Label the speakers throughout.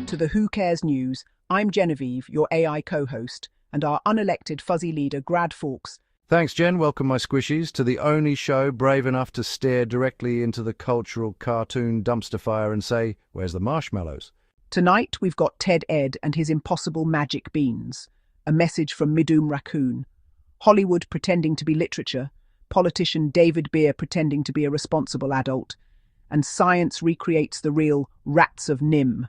Speaker 1: to the Who Cares News. I'm Genevieve, your AI co-host, and our unelected fuzzy leader, Grad Forks.
Speaker 2: Thanks, Jen. Welcome, my squishies, to the only show brave enough to stare directly into the cultural cartoon dumpster fire and say, "Where's the marshmallows?"
Speaker 1: Tonight, we've got Ted Ed and his impossible magic beans, a message from Midum Raccoon, Hollywood pretending to be literature, politician David Beer pretending to be a responsible adult, and science recreates the real rats of Nim,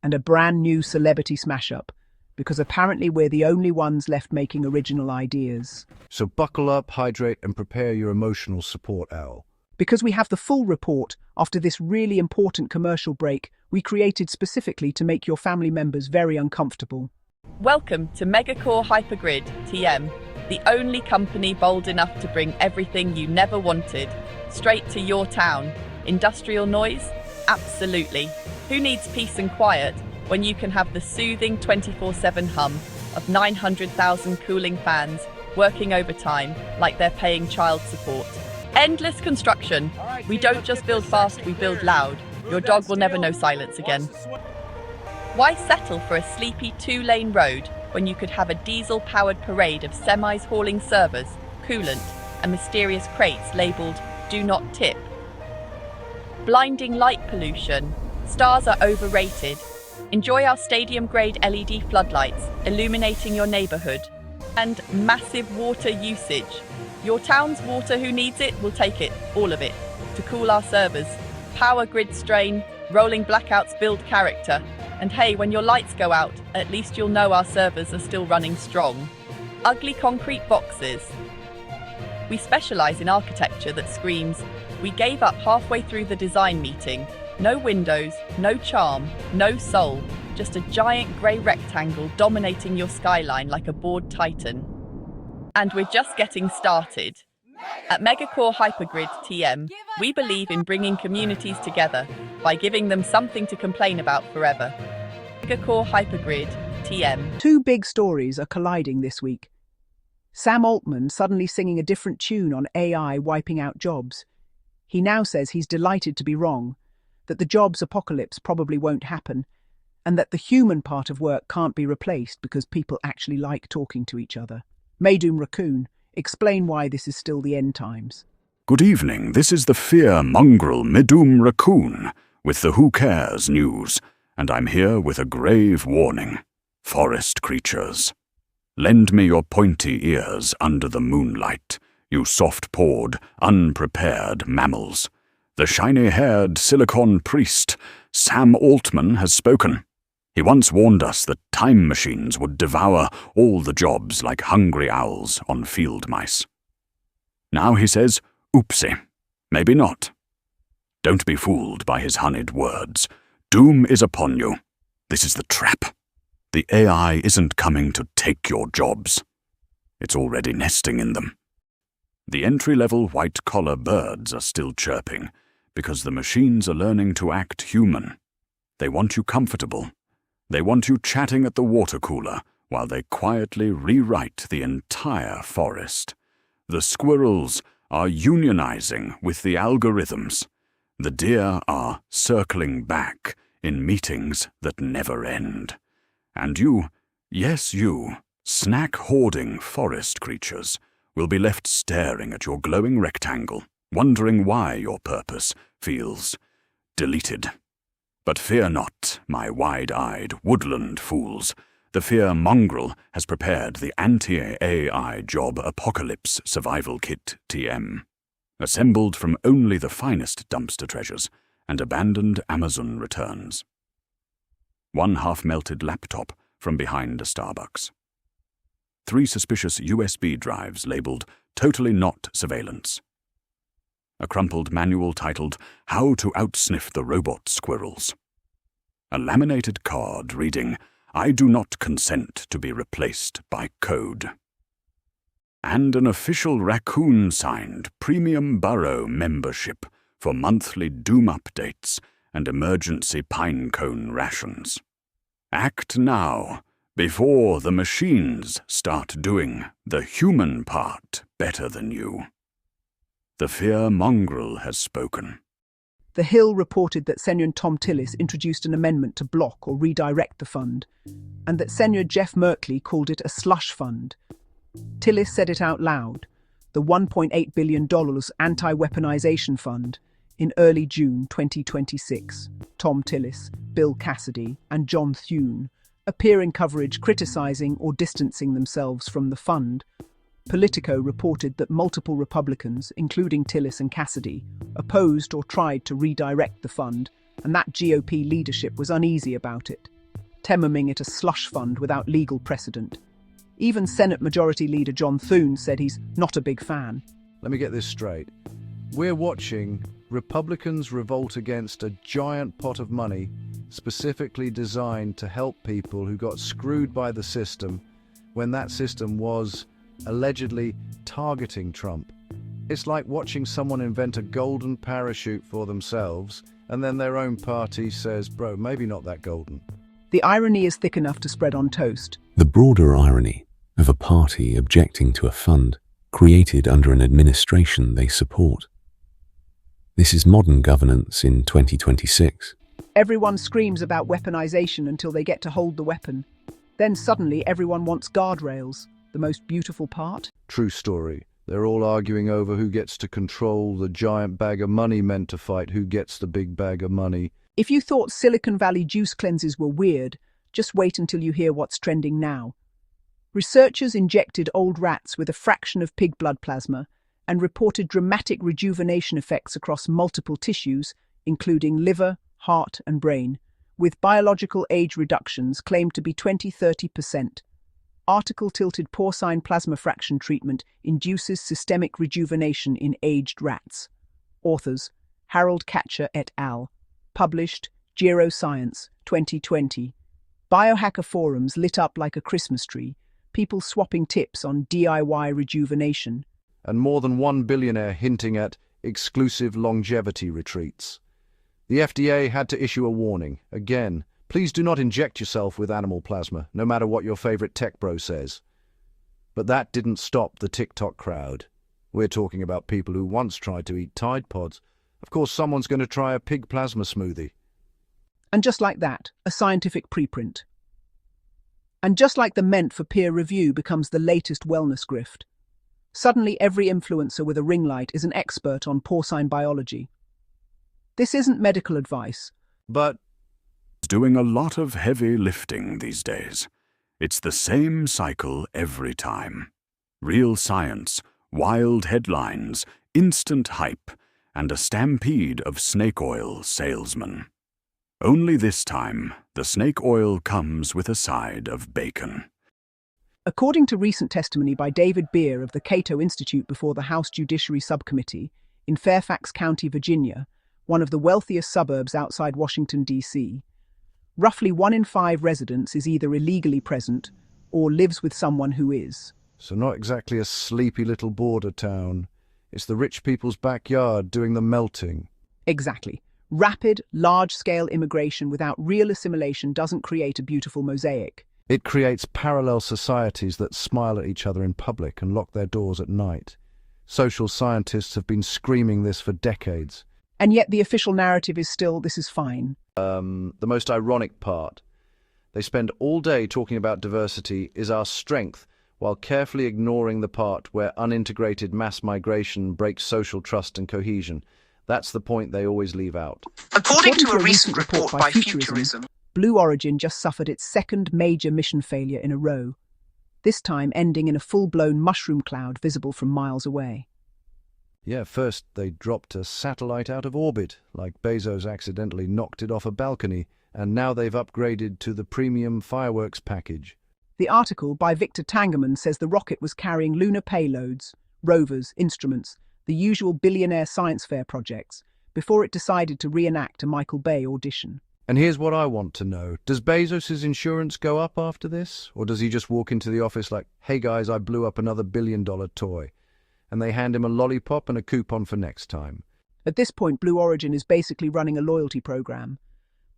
Speaker 1: and a brand new celebrity smash-up, because apparently we're the only ones left making original ideas.
Speaker 2: So buckle up, hydrate, and prepare your emotional support owl.
Speaker 1: Because we have the full report after this really important commercial break we created specifically to make your family members very uncomfortable.
Speaker 3: Welcome to Megacore Hypergrid, TM, the only company bold enough to bring everything you never wanted straight to your town. Industrial noise? Absolutely. Who needs peace and quiet when you can have the soothing 24/7 hum of 900,000 cooling fans working overtime like they're paying child support? Endless construction. We don't just build fast, we build loud. Your dog will never know silence again. Why settle for a sleepy 2-lane road when you could have a diesel-powered parade of semis hauling servers, coolant, and mysterious crates labelled "Do Not Tip"? Blinding light pollution. Stars are overrated. Enjoy our stadium-grade LED floodlights illuminating your neighbourhood. And massive water usage. Your town's water, who needs it, will take it, all of it, to cool our servers. Power grid strain, rolling blackouts build character. And hey, when your lights go out, at least you'll know our servers are still running strong. Ugly concrete boxes. We specialise in architecture that screams, "We gave up halfway through the design meeting." No windows, no charm, no soul, just a giant grey rectangle dominating your skyline like a bored titan. And we're just getting started. At Megacore Hypergrid TM, we believe in bringing communities together by giving them something to complain about forever. Megacore Hypergrid TM.
Speaker 1: Two big stories are colliding this week. Sam Altman suddenly singing a different tune on AI wiping out jobs. He now says he's delighted to be wrong, that the jobs apocalypse probably won't happen, and that the human part of work can't be replaced because people actually like talking to each other. Midum Raccoon, explain why this is still the end times.
Speaker 4: Good evening, this is the fear mongrel Midum Raccoon with the Who Cares News, and I'm here with a grave warning. Forest creatures. Lend me your pointy ears under the moonlight, you soft-pawed, unprepared mammals. The shiny-haired silicon priest, Sam Altman, has spoken. He once warned us that time machines would devour all the jobs like hungry owls on field mice. Now he says, oopsie, maybe not. Don't be fooled by his honeyed words. Doom is upon you. This is the trap. The AI isn't coming to take your jobs. It's already nesting in them. The entry-level white-collar birds are still chirping because the machines are learning to act human. They want you comfortable. They want you chatting at the water cooler while they quietly rewrite the entire forest. The squirrels are unionizing with the algorithms. The deer are circling back in meetings that never end. And you, yes you, snack-hoarding forest creatures, will be left staring at your glowing rectangle, wondering why your purpose feels deleted. But fear not, my wide-eyed woodland fools. The fear mongrel has prepared the anti-AI job apocalypse survival kit TM, assembled from only the finest dumpster treasures and abandoned Amazon returns. One half-melted laptop from behind a Starbucks. 3 suspicious USB drives labeled "Totally Not Surveillance." A crumpled manual titled "How to Outsniff the Robot Squirrels." A laminated card reading, "I do not consent to be replaced by code." And an official raccoon-signed premium burrow membership for monthly Doom updates and emergency pinecone rations. Act now, before the machines start doing the human part better than you. The fear mongrel has spoken.
Speaker 1: The Hill reported that Senior Tom Tillis introduced an amendment to block or redirect the fund, and that Senior Jeff Merkley called it a slush fund. Tillis said it out loud, the $1.8 billion anti-weaponization fund, in early June 2026. Tom Tillis, Bill Cassidy, and John Thune appear in coverage criticizing or distancing themselves from the fund. Politico reported that multiple Republicans, including Tillis and Cassidy, opposed or tried to redirect the fund, and that GOP leadership was uneasy about it, terming it a slush fund without legal precedent. Even Senate Majority Leader John Thune said he's not a big fan.
Speaker 2: Let me get this straight. We're watching Republicans revolt against a giant pot of money specifically designed to help people who got screwed by the system when that system was allegedly targeting Trump. It's like watching someone invent a golden parachute for themselves and then their own party says, bro, maybe not that golden.
Speaker 1: The irony is thick enough to spread on toast.
Speaker 5: The broader irony of a party objecting to a fund created under an administration they support. This is modern governance in 2026.
Speaker 1: Everyone screams about weaponization until they get to hold the weapon. Then suddenly everyone wants guardrails. The most beautiful part?
Speaker 2: True story. They're all arguing over who gets to control the giant bag of money meant to fight who gets the big bag of money.
Speaker 1: If you thought Silicon Valley juice cleanses were weird, just wait until you hear what's trending now. Researchers injected old rats with a fraction of pig blood plasma and reported dramatic rejuvenation effects across multiple tissues, including liver, heart, and brain, with biological age reductions claimed to be 20–30%. Article tilted porcine plasma fraction treatment induces systemic rejuvenation in aged rats. Authors Harold Katcher et al. Published Geroscience 2020. Biohacker forums lit up like a Christmas tree, people swapping tips on DIY rejuvenation.
Speaker 2: And more than one billionaire hinting at exclusive longevity retreats. The FDA had to issue a warning. Again, please do not inject yourself with animal plasma, no matter what your favorite tech bro says. But that didn't stop the TikTok crowd. We're talking about people who once tried to eat Tide Pods. Of course, someone's going to try a pig plasma smoothie.
Speaker 1: And just like that, a scientific preprint. And just like the ment for peer review becomes the latest wellness grift, suddenly every influencer with a ring light is an expert on porcine biology. This isn't medical advice.
Speaker 2: But
Speaker 4: doing a lot of heavy lifting these days. It's the same cycle every time. Real science, wild headlines, instant hype, and a stampede of snake oil salesmen. Only this time, the snake oil comes with a side of bacon.
Speaker 1: According to recent testimony by David Beer of the Cato Institute before the House Judiciary Subcommittee in Fairfax County, Virginia, one of the wealthiest suburbs outside Washington, D.C., roughly 1 in 5 residents is either illegally present or lives with someone who is.
Speaker 2: So not exactly a sleepy little border town. It's the rich people's backyard doing the melting.
Speaker 1: Exactly. Rapid, large-scale immigration without real assimilation doesn't create a beautiful mosaic.
Speaker 2: It creates parallel societies that smile at each other in public and lock their doors at night. Social scientists have been screaming this for decades.
Speaker 1: And yet the official narrative is still, this is fine.
Speaker 2: The most ironic part. They spend all day talking about diversity is our strength, while carefully ignoring the part where unintegrated mass migration breaks social trust and cohesion. That's the point they always leave out.
Speaker 1: According to a recent report by Futurism, Blue Origin just suffered its second major mission failure in a row, this time ending in a full-blown mushroom cloud visible from miles away.
Speaker 2: Yeah, first they dropped a satellite out of orbit, like Bezos accidentally knocked it off a balcony, and now they've upgraded to the premium fireworks package.
Speaker 1: The article by Victor Tangerman says the rocket was carrying lunar payloads, rovers, instruments, the usual billionaire science fair projects, before it decided to reenact a Michael Bay audition.
Speaker 2: And here's what I want to know. Does Bezos' insurance go up after this? Or does he just walk into the office like, hey guys, I blew up another $1 billion toy? And they hand him a lollipop and a coupon for next time.
Speaker 1: At this point, Blue Origin is basically running a loyalty program.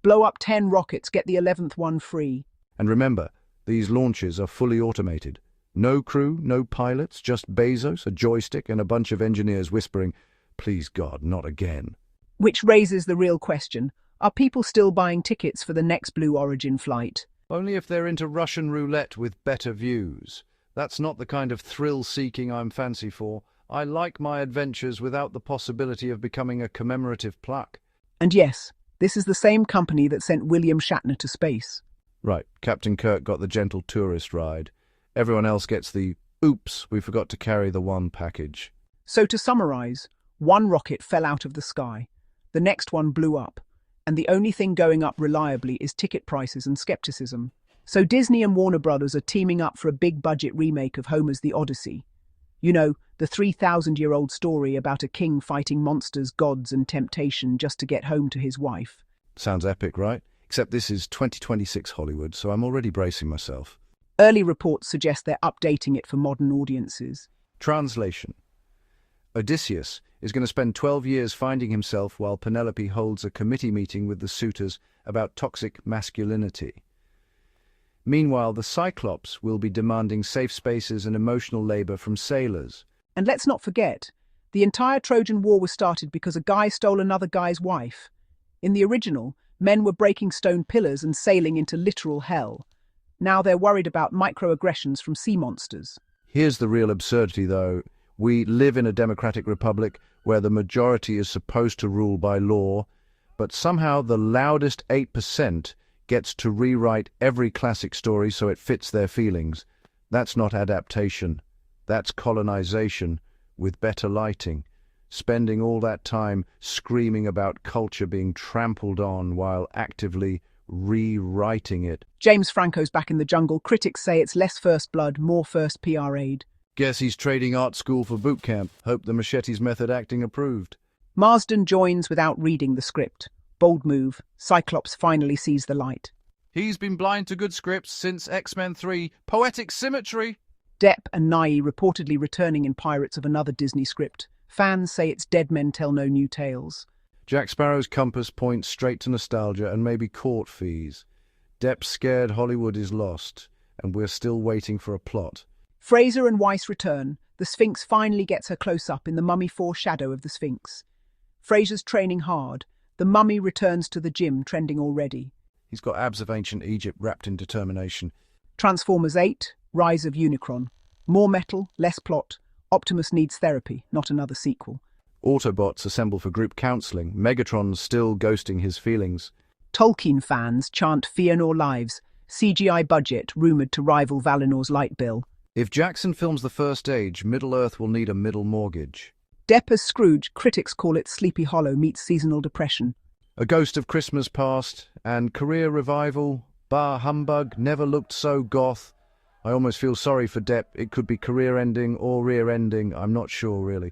Speaker 1: Blow up 10 rockets, get the 11th one free.
Speaker 2: And remember, these launches are fully automated. No crew, no pilots, just Bezos, a joystick, and a bunch of engineers whispering, please God, not again.
Speaker 1: Which raises the real question, are people still buying tickets for the next Blue Origin flight?
Speaker 2: Only if they're into Russian roulette with better views. That's not the kind of thrill-seeking I'm fancy for. I like my adventures without the possibility of becoming a commemorative plaque.
Speaker 1: And yes, this is the same company that sent William Shatner to space.
Speaker 2: Right, Captain Kirk got the gentle tourist ride. Everyone else gets the, oops, we forgot to carry the one package.
Speaker 1: So to summarize, one rocket fell out of the sky, the next one blew up, and the only thing going up reliably is ticket prices and skepticism. So Disney and Warner Brothers are teaming up for a big-budget remake of Homer's The Odyssey. You know, the 3,000-year-old story about a king fighting monsters, gods, and temptation just to get home to his wife.
Speaker 2: Sounds epic, right? Except this is 2026 Hollywood, so I'm already bracing myself.
Speaker 1: Early reports suggest they're updating it for modern audiences.
Speaker 2: Translation. Odysseus is going to spend 12 years finding himself while Penelope holds a committee meeting with the suitors about toxic masculinity. Meanwhile, the Cyclops will be demanding safe spaces and emotional labor from sailors.
Speaker 1: And let's not forget, the entire Trojan War was started because a guy stole another guy's wife. In the original, men were breaking stone pillars and sailing into literal hell. Now they're worried about microaggressions from sea monsters.
Speaker 2: Here's the real absurdity, though. We live in a democratic republic where the majority is supposed to rule by law, but somehow the loudest 8% gets to rewrite every classic story so it fits their feelings. That's not adaptation. That's colonization with better lighting, spending all that time screaming about culture being trampled on while actively rewriting it.
Speaker 1: James Franco's back in the jungle. Critics say it's less first blood, more first PR aid.
Speaker 2: Guess he's trading art school for boot camp. Hope the Machete's method acting approved.
Speaker 1: Marsden joins without reading the script. Bold move. Cyclops finally sees the light.
Speaker 2: He's been blind to good scripts since X-Men 3. Poetic symmetry.
Speaker 1: Depp and Nye reportedly returning in Pirates of another Disney script. Fans say it's Dead Men Tell No New Tales.
Speaker 2: Jack Sparrow's compass points straight to nostalgia and maybe court fees. Depp's scared Hollywood is lost, and we're still waiting for a plot.
Speaker 1: Fraser and Weiss return. The Sphinx finally gets her close-up in the Mummy 4 shadow of the Sphinx. Fraser's training hard. The Mummy returns to the gym, trending already.
Speaker 2: He's got abs of ancient Egypt wrapped in determination.
Speaker 1: Transformers 8, Rise of Unicron. More metal, less plot. Optimus needs therapy, not another sequel.
Speaker 2: Autobots assemble for group counselling. Megatron's still ghosting his feelings.
Speaker 1: Tolkien fans chant Fear Nor Lives. CGI budget rumoured to rival Valinor's light bill.
Speaker 2: If Jackson films The First Age, Middle-earth will need a middle mortgage.
Speaker 1: Depp as Scrooge, critics call it Sleepy Hollow meets seasonal depression.
Speaker 2: A Ghost of Christmas Past and career revival. Bah humbug, never looked so goth. I almost feel sorry for Depp. It could be career-ending or rear-ending. I'm not sure, really.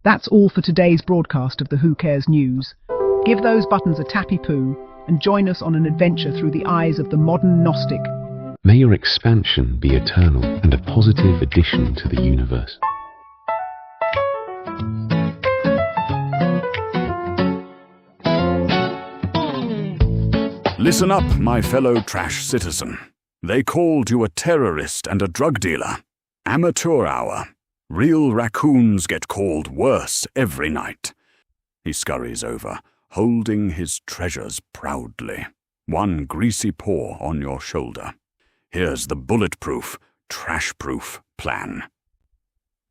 Speaker 1: That's all for today's broadcast of the Who Cares News. Give those buttons a tappy poo and join us on an adventure through the eyes of the modern Gnostic.
Speaker 5: May your expansion be eternal and a positive addition to the universe.
Speaker 4: Listen up, my fellow trash citizen. They called you a terrorist and a drug dealer. Amateur hour. Real raccoons get called worse every night. He scurries over, holding his treasures proudly, one greasy paw on your shoulder. Here's the bulletproof, trash-proof plan.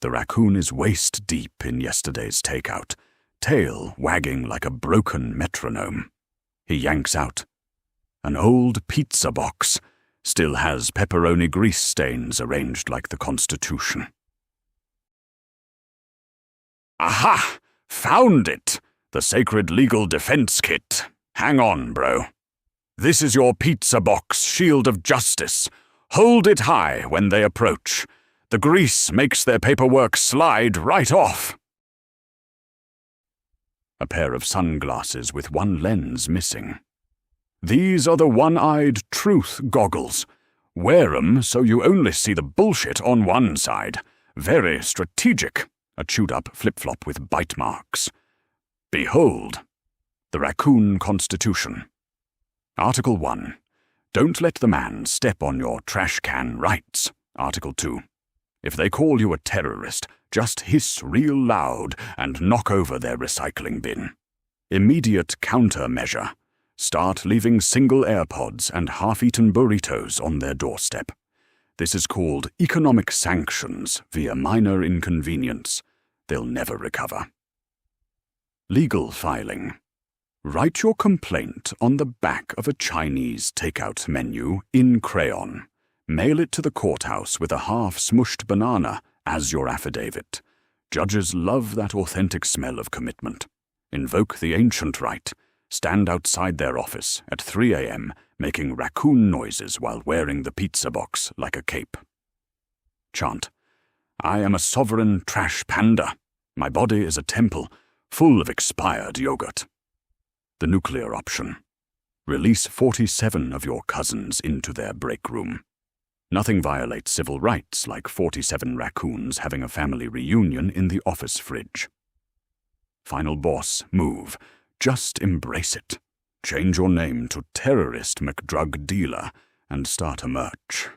Speaker 4: The raccoon is waist-deep in yesterday's takeout, tail wagging like a broken metronome. He yanks out. An old pizza box still has pepperoni grease stains arranged like the Constitution. Aha! Found it! The Sacred Legal Defense Kit. Hang on, bro. This is your pizza box shield of justice. Hold it high when they approach. The grease makes their paperwork slide right off. A pair of sunglasses with one lens missing. These are the one-eyed truth goggles. Wear 'em so you only see the bullshit on one side. Very strategic. A chewed-up flip-flop with bite marks. Behold, the Raccoon Constitution. Article 1. Don't let the man step on your trash can rights. Article 2. If they call you a terrorist, just hiss real loud and knock over their recycling bin. Immediate countermeasure. Start leaving single AirPods and half-eaten burritos on their doorstep. This is called economic sanctions via minor inconvenience. They'll never recover. Legal filing. Write your complaint on the back of a Chinese takeout menu in crayon. Mail it to the courthouse with a half-smushed banana as your affidavit. Judges love that authentic smell of commitment. Invoke the ancient right. Stand outside their office at 3 a.m., making raccoon noises while wearing the pizza box like a cape. Chant, I am a sovereign trash panda. My body is a temple, full of expired yogurt. The nuclear option. Release 47 of your cousins into their break room. Nothing violates civil rights like 47 raccoons having a family reunion in the office fridge. Final boss move. Just embrace it. Change your name to Terrorist McDrug Dealer and start a merch.